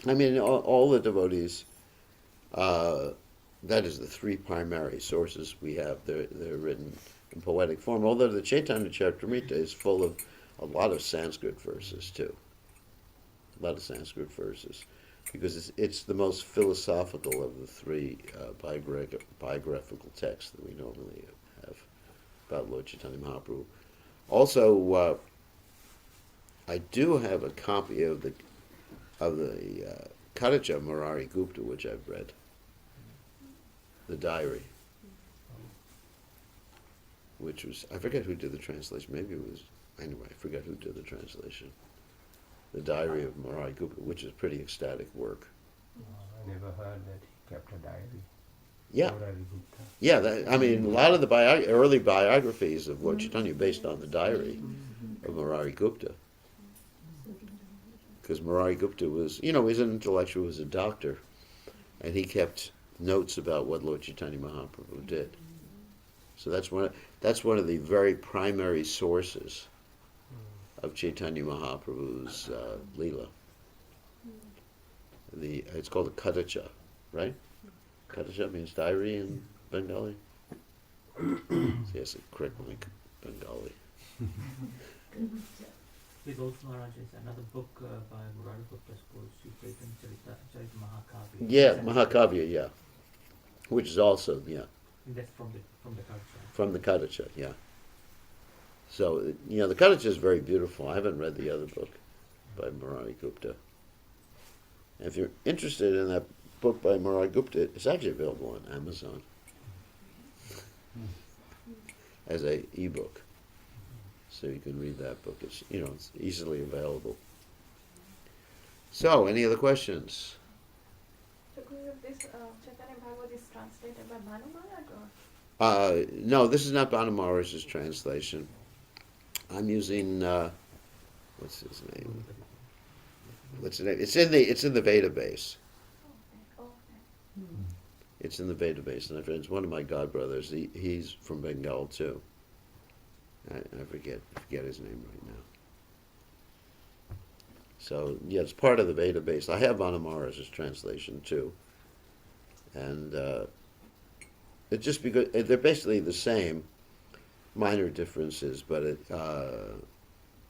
Speaker 1: I mean, all the devotees, that is the three primary sources we have. They're written in poetic form, although the Chaitanya Charitamrita is full of a lot of Sanskrit verses, too. A lot of Sanskrit verses. Because it's the most philosophical of the three biographical texts that we normally have about Lord Chaitanya Mahaprabhu. Also, I do have a copy of the Caitanya Bhagavata, which I've read, the diary, which was, I forget who did the translation. Maybe it was, anyway, I forget who did the translation. The diary of Murari Gupta, which is pretty ecstatic work.
Speaker 4: I never heard that he kept a diary.
Speaker 1: Yeah.
Speaker 4: Murari Gupta.
Speaker 1: Yeah, a lot of the early biographies of Lord Chaitanya are based on the diary of Murari Gupta. Because Murari Gupta was, he was an intellectual, he was a doctor, and he kept notes about what Lord Chaitanya Mahaprabhu did. So that's one of the very primary sources of Chaitanya Mahaprabhu's Leela. It's called a Kadacha, right? Kadacha means diary in Bengali. Yes, correct like Bengali.
Speaker 2: There's also, Maharaj, another book by Murari Gupta called Sri Chaitanya Charita Mahakavya.
Speaker 1: Yeah, Mahakavya, yeah. Which is also, yeah.
Speaker 2: And that's from the culture.
Speaker 1: From the Kadacha, yeah. So, the Kadacha is very beautiful. I haven't read the other book by Murari Gupta. And if you're interested in that book by Murari Gupta, it's actually available on Amazon as a ebook. So you can read that book. It's it's easily available. So, any other questions?
Speaker 3: So, Guru, this Chaitanya Bhagavata is translated by Bhanu Maharaj or?
Speaker 1: No, this is not Bhanu Maharaj's translation. I'm using what's his name? It's in the Veda base.
Speaker 3: Okay.
Speaker 1: It's in the Veda base, and it's one of my godbrothers. He's from Bengal too. I forget his name right now. So yeah, it's part of the Veda base. I have Bhanu Maharaj's translation too, and it's just because they're basically the same, minor differences, but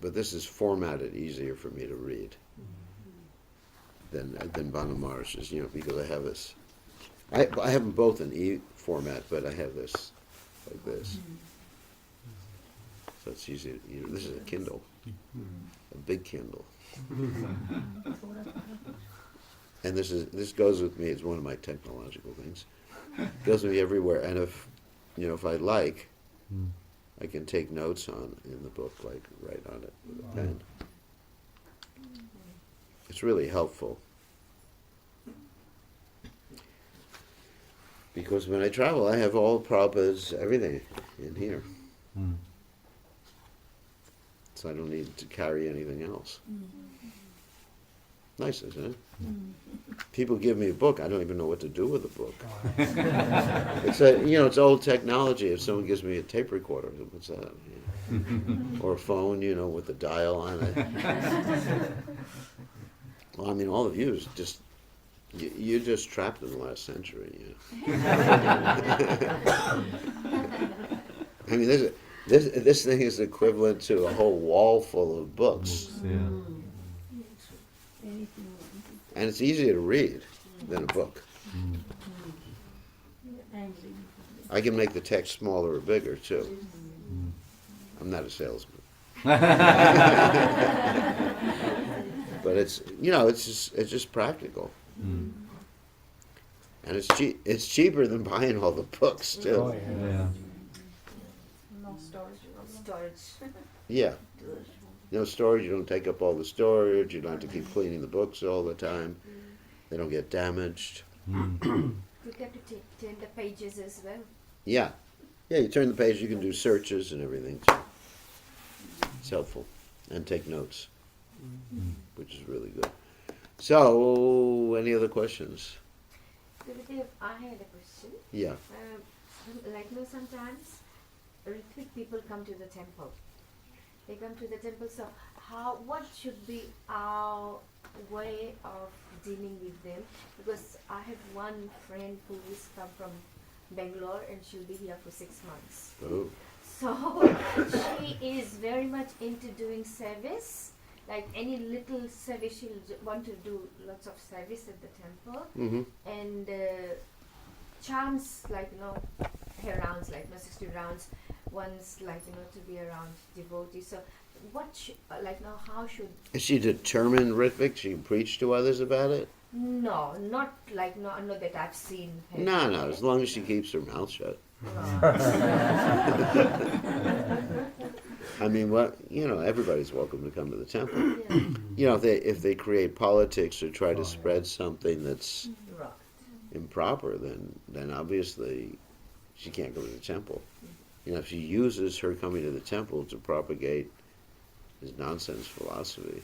Speaker 1: this is formatted easier for me to read than Bhanu Maharaj's, because I have this. I have them both in format, but I have this like this. So it's easy. This is a Kindle, a big Kindle, and this goes with me. It's one of my technological things. It goes with me everywhere, and if I like, I can take notes in the book, like write on it with a pen. It's really helpful. Because when I travel, I have all Prabhupada's everything in here. So I don't need to carry anything else. Nice, isn't it? People give me a book, I don't even know what to do with the book. It's old technology. If someone gives me a tape recorder, what's that? Or a phone, with a dial on it. Well, all of you is just, you're just trapped in the last century. This thing is equivalent to a whole wall full of books. And it's easier to read than a book. I can make the text smaller or bigger too. I'm not a salesman. But it's it's just practical. And it's cheap. It's cheaper than buying all the books too.
Speaker 4: Oh, yeah.
Speaker 3: No storage problem.
Speaker 5: Storage.
Speaker 1: Yeah. No storage. You don't take up all the storage. You don't have to keep cleaning the books all the time. They don't get damaged.
Speaker 5: You get to turn the pages as well.
Speaker 1: Yeah. Yeah. You turn the page. You can do searches and everything too. It's helpful, and take notes, which is really good. So, any other questions?
Speaker 5: Gurudev, I had a question.
Speaker 1: Yeah.
Speaker 5: Sometimes retreat people come to the temple. They come to the temple, so what should be our way of dealing with them? Because I have one friend who is come from Bangalore and she'll be here for 6 months.
Speaker 1: Oh.
Speaker 5: So she is very much into doing service. Like any little service, she'll want to do lots of service at the temple.
Speaker 1: Mm-hmm.
Speaker 5: And charms, her rounds, 60 rounds, wants to be around devotees. So how should...
Speaker 1: Is she determined, Ritvik? She preach to others about it?
Speaker 5: No, not no, that I've seen her.
Speaker 1: No, as long as she keeps her mouth shut. I mean, everybody's welcome to come to the temple.
Speaker 5: Yeah.
Speaker 1: If they create politics or try to spread something that's
Speaker 5: Right.
Speaker 1: improper, then obviously she can't go to the temple. If she uses her coming to the temple to propagate his nonsense philosophy.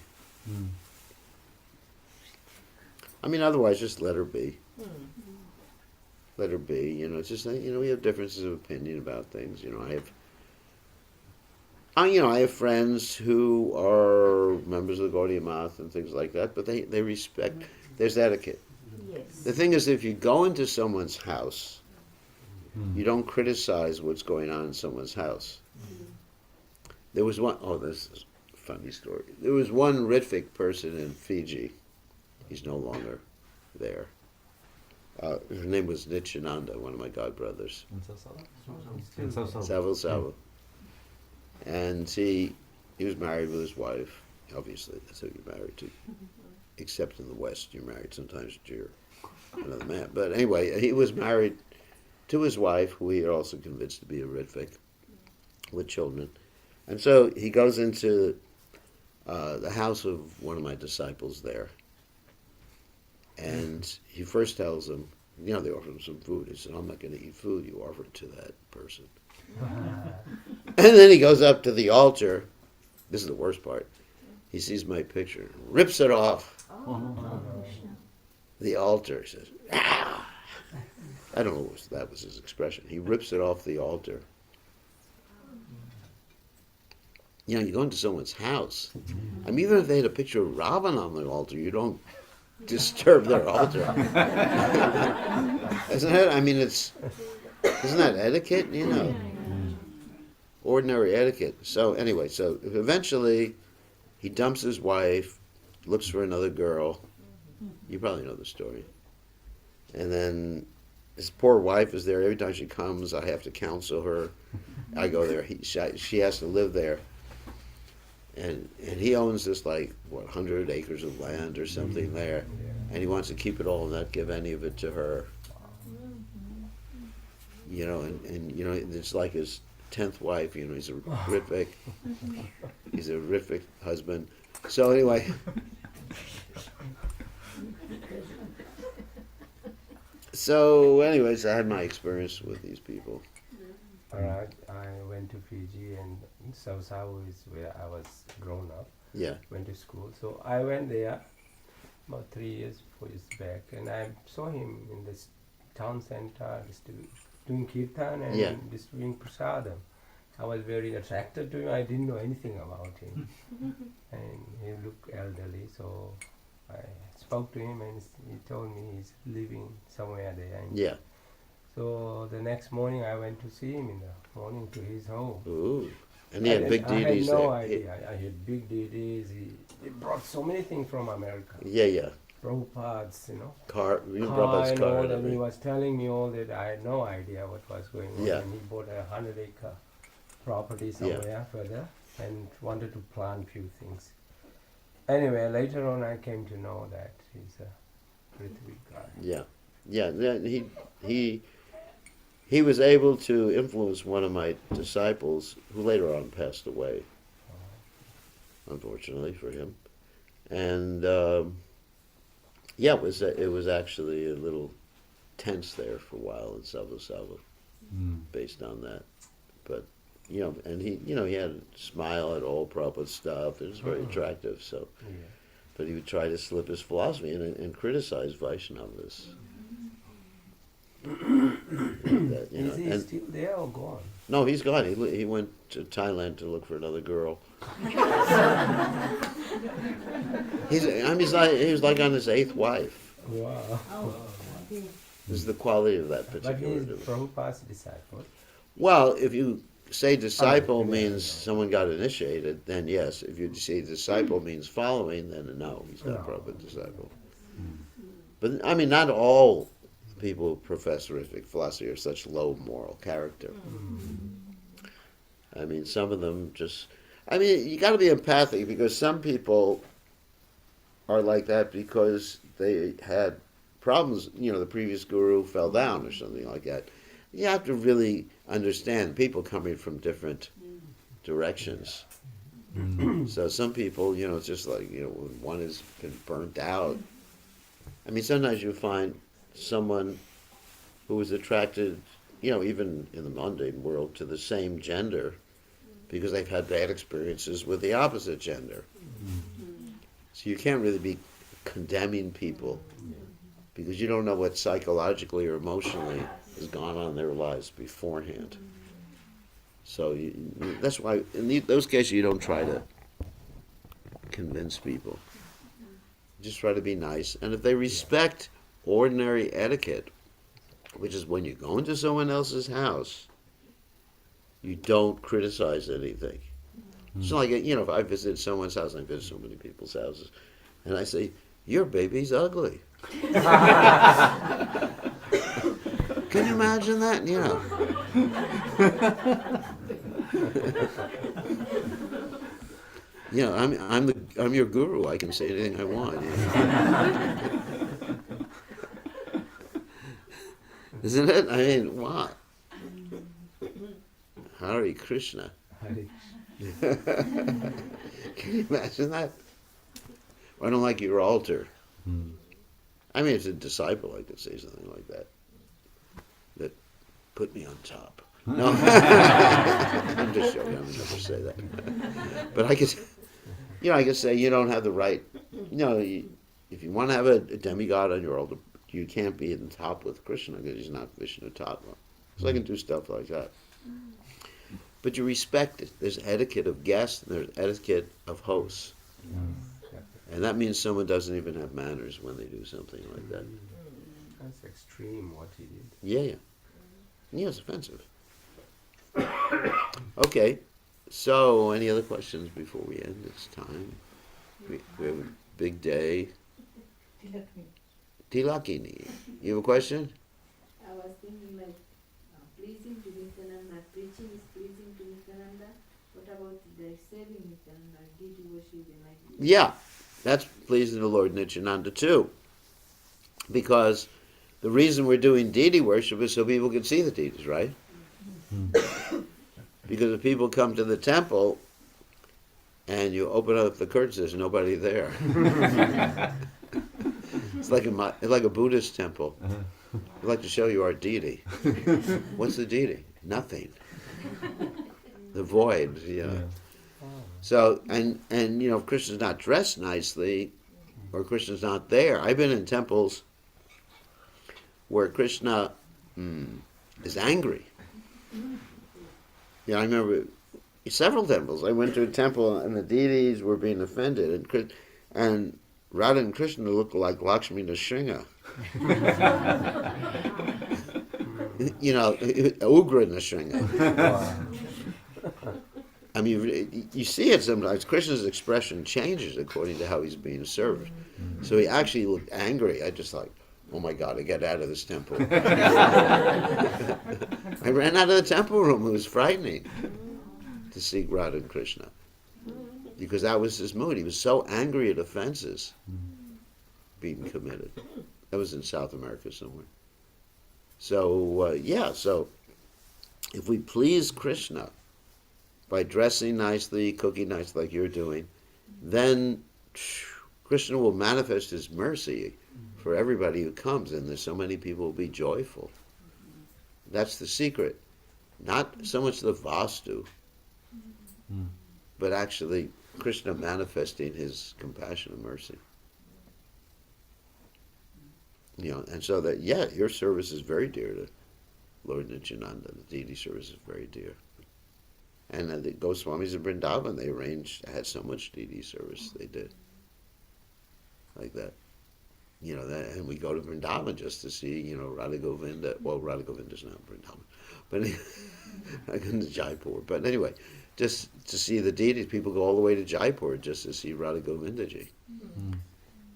Speaker 1: I mean, otherwise, just let her be. Let her be. It's just we have differences of opinion about things. I have friends who are members of the Gaudiya Math and things like that, but they respect. There's etiquette.
Speaker 5: Yes.
Speaker 1: The thing is, if you go into someone's house, you don't criticize what's going on in someone's house. There was one. Oh, this is a funny story. There was one Ritvik person in Fiji. He's no longer there. Her name was Nityananda, one of my godbrothers. Savu. And he was married with his wife. Obviously, that's who you're married to. Except in the West, you're married sometimes to another man. But anyway, he was married to his wife, who he had also convinced to be a Ritvik, with children. And so he goes into the house of one of my disciples there. And he first tells them, they offer him some food. He said, I'm not going to eat food. You offer it to that person. And then he goes up to the altar. This is the worst part. He sees my picture, rips it off the altar. He says, ah! I don't know if that was his expression. He rips it off the altar. You go into someone's house. I mean, even if they had a picture of Ravan on the altar, you don't disturb their altar. Isn't it? I mean, isn't that etiquette? Ordinary etiquette. So anyway, so eventually he dumps his wife, looks for another girl. You probably know the story. And then his poor wife is there. Every time she comes, I have to counsel her. I go there. She has to live there. And he owns this 100 acres of land or something there, and he wants to keep it all and not give any of it to her. And it's like his 10th wife. He's a Ritvik. He's a Ritvik husband. So anyway, I had my experience with these people.
Speaker 4: Alright, I went to Fiji, and Sao is where I was grown up.
Speaker 1: Yeah.
Speaker 4: Went to school. So I went there about 4 years back, and I saw him in this town center doing kirtan and distributing prasadam. I was very attracted to him. I didn't know anything about him. And he looked elderly, so I spoke to him, and he told me he's living somewhere there.
Speaker 1: Yeah.
Speaker 4: So the next morning I went to see him in the morning to his home.
Speaker 1: Ooh. And he had big deities
Speaker 4: I had no
Speaker 1: there.
Speaker 4: idea. I had big deities. He brought so many things from America.
Speaker 1: Yeah.
Speaker 4: Prabhupada's,
Speaker 1: car
Speaker 4: car and
Speaker 1: car
Speaker 4: all,
Speaker 1: and
Speaker 4: and he
Speaker 1: everything.
Speaker 4: was telling me all that. I had no idea what was going on.
Speaker 1: Yeah.
Speaker 4: And he bought a 100-acre property somewhere further and wanted to plant few things. Anyway, later on I came to know that he's a Prithvi guy.
Speaker 1: He was able to influence one of my disciples, who later on passed away, unfortunately for him. And it was actually a little tense there for a while in Sava Sava, based on that. But and he had a smile at all Prabhupada stuff. It was very attractive. So, but he would try to slip his philosophy and criticize Vaishnavas.
Speaker 4: Is he still there or gone?
Speaker 1: No, he's gone. He went to Thailand to look for another girl. He was like on his 8th wife.
Speaker 4: Wow.
Speaker 1: This is the quality of that
Speaker 4: But
Speaker 1: particular.
Speaker 4: he's Prabhupada's disciple.
Speaker 1: Well, if you say disciple means someone got initiated, then yes. If you say disciple means following, then no, he's not a Prabhupada disciple. But I mean, not all people who profess horrific philosophy are such low moral character. I mean, some of them just... I mean, you got to be empathic, because some people are like that because they had problems. The previous guru fell down or something like that. You have to really understand people coming from different directions. So some people, it's just like, when one has been burnt out. I mean, sometimes you find someone who is attracted, even in the mundane world, to the same gender because they've had bad experiences with the opposite gender. So you can't really be condemning people because you don't know what psychologically or emotionally has gone on in their lives beforehand. So that's why in those cases you don't try to convince people. Just try to be nice. And if they respect ordinary etiquette, which is when you go into someone else's house, you don't criticize anything. It's not like, if I visit someone's house, I visit so many people's houses, and I say, your baby's ugly. Can you imagine that? I'm your guru. I can say anything I want. Isn't it? I mean, what? Hare Krishna. Can you imagine that? I don't like your altar. I mean, as a disciple, I could say something like that. That put me on top. No, I'm just joking. I would never say that. But I could say you don't have the right. If you want to have a demigod on your altar, you can't be in top with Krishna because he's not Vishnu Tattva. So I can do stuff like that. But you respect it. There's etiquette of guests and there's etiquette of hosts. And that means someone doesn't even have manners when they do something like that.
Speaker 4: That's extreme what he did.
Speaker 1: Yeah. Yeah, it's offensive. Okay, so any other questions before we end? It's time. We have a big day. Tilakini. You have a question?
Speaker 6: I was thinking pleasing to Nityananda, preaching is pleasing to Nityananda. What about the saving Nityananda, deity worship and
Speaker 1: Yeah, that's pleasing the Lord Nityananda too. Because the reason we're doing deity worship is so people can see the deities, right? Because if people come to the temple and you open up the curtains, there's nobody there. It's like a Buddhist temple. We'd like to show you our deity. What's the deity? Nothing. The void, So, and if Krishna's not dressed nicely, or Krishna's not there. I've been in temples where Krishna is angry. I remember several temples. I went to a temple and the deities were being offended, and Radha and Krishna looked like Lakshmi Nrsimha. Ugra Nrsimha. I mean, you see it sometimes. Krishna's expression changes according to how he's being served. So he actually looked angry. I just like, oh my God, I get out of this temple. I ran out of the temple room. It was frightening to see Radha and Krishna. Because that was his mood. He was so angry at offenses being committed. That was in South America somewhere. So, so if we please Krishna by dressing nicely, cooking nicely like you're doing, then Krishna will manifest his mercy for everybody who comes, and there's so many people will be joyful. That's the secret. Not so much the vastu, but actually Krishna manifesting his compassion and mercy. And so that, your service is very dear to Lord Nityananda. The deity service is very dear. And the Goswamis of Vrindavan, they had so much deity service, they did. Like that. And we go to Vrindavan just to see, Radha Govinda. Well, Radha Govinda's not Vrindavan. But I go to Jaipur. But anyway, just to see the deities, people go all the way to Jaipur just to see Radha Govindaji.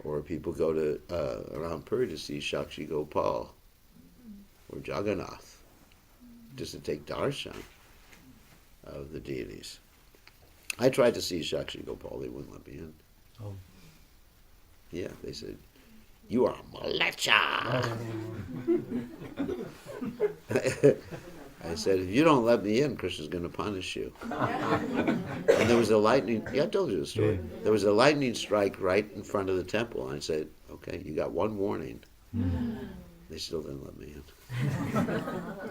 Speaker 1: Or people go to around Puri to see Shakshi Gopal or Jagannath, just to take darshan of the deities. I tried to see Shakshi Gopal, they wouldn't let me in.
Speaker 2: Oh.
Speaker 1: Yeah, they said, "You are a malecha." I said, "If you don't let me in, Krishna's going to punish you." And there was a lightning, I told you the story. There was a lightning strike right in front of the temple. And I said, "Okay, you got one warning." They still didn't let me in.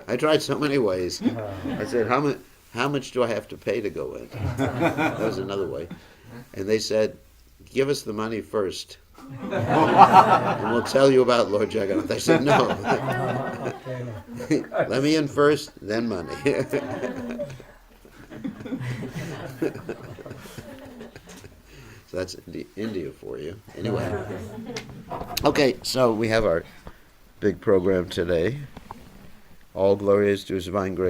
Speaker 1: I tried so many ways. I said, how much do I have to pay to go in? That was another way. And they said, "Give us the money first, and we'll tell you about Lord Jagannath." I said, "No. Let me in first, then money." So that's India for you. Anyway. Okay, so we have our big program today. All glory is to His divine grace.